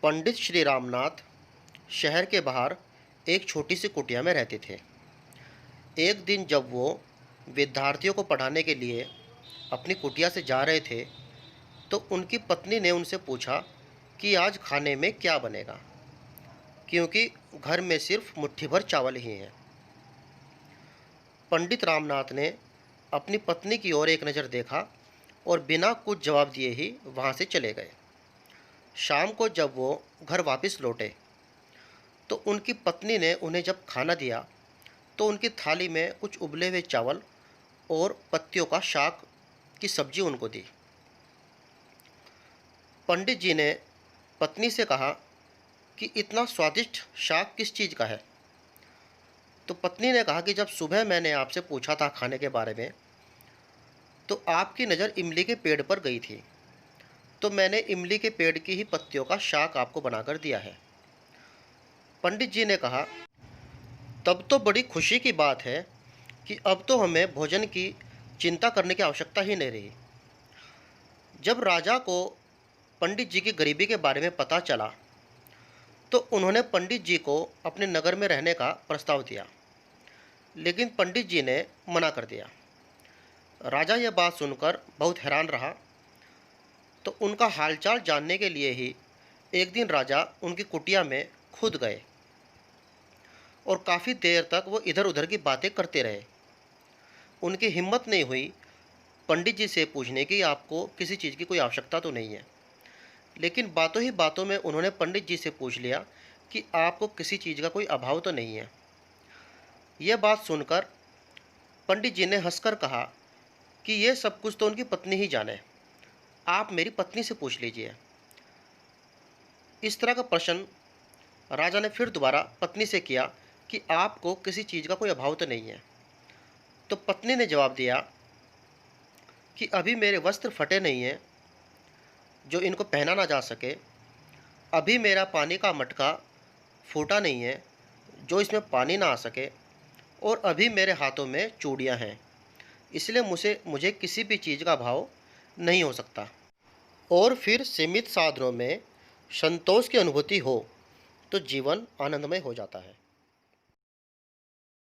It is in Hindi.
पंडित श्री रामनाथ शहर के बाहर एक छोटी सी कुटिया में रहते थे। एक दिन जब वो विद्यार्थियों को पढ़ाने के लिए अपनी कुटिया से जा रहे थे, तो उनकी पत्नी ने उनसे पूछा कि आज खाने में क्या बनेगा, क्योंकि घर में सिर्फ मुट्ठी भर चावल ही हैं। पंडित रामनाथ ने अपनी पत्नी की ओर एक नज़र देखा और बिना कुछ जवाब दिए ही वहाँ से चले गए। शाम को जब वो घर वापस लौटे, तो उनकी पत्नी ने उन्हें जब खाना दिया, तो उनकी थाली में कुछ उबले हुए चावल और पत्तियों का शाक की सब्जी उनको दी। पंडित जी ने पत्नी से कहा कि इतना स्वादिष्ट शाक किस चीज़ का है? तो पत्नी ने कहा कि जब सुबह मैंने आपसे पूछा था खाने के बारे में, तो आपकी नज़र इमली के पेड़ पर गई थी, तो मैंने इमली के पेड़ की ही पत्तियों का शाक आपको बनाकर दिया है। पंडित जी ने कहा, तब तो बड़ी खुशी की बात है कि अब तो हमें भोजन की चिंता करने की आवश्यकता ही नहीं रही। जब राजा को पंडित जी की गरीबी के बारे में पता चला, तो उन्होंने पंडित जी को अपने नगर में रहने का प्रस्ताव दिया, लेकिन पंडित जी ने मना कर दिया। राजा यह बात सुनकर बहुत हैरान रहा, तो उनका हालचाल जानने के लिए ही एक दिन राजा उनकी कुटिया में खुद गए और काफ़ी देर तक वो इधर उधर की बातें करते रहे। उनकी हिम्मत नहीं हुई पंडित जी से पूछने की आपको किसी चीज़ की कोई आवश्यकता तो नहीं है, लेकिन बातों ही बातों में उन्होंने पंडित जी से पूछ लिया कि आपको किसी चीज़ का कोई अभाव तो नहीं है। यह बात सुनकर पंडित जी ने हंसकर कहा कि यह सब कुछ तो उनकी पत्नी ही जाने, आप मेरी पत्नी से पूछ लीजिए। इस तरह का प्रश्न राजा ने फिर दोबारा पत्नी से किया कि आपको किसी चीज़ का कोई अभाव तो नहीं है। तो पत्नी ने जवाब दिया कि अभी मेरे वस्त्र फटे नहीं हैं जो इनको पहना ना जा सके, अभी मेरा पानी का मटका फूटा नहीं है जो इसमें पानी ना आ सके, और अभी मेरे हाथों में चूड़ियाँ हैं, इसलिए मुझे किसी भी चीज़ का अभाव नहीं हो सकता। और फिर सीमित साधनों में संतोष की अनुभूति हो तो जीवन आनंदमय हो जाता है।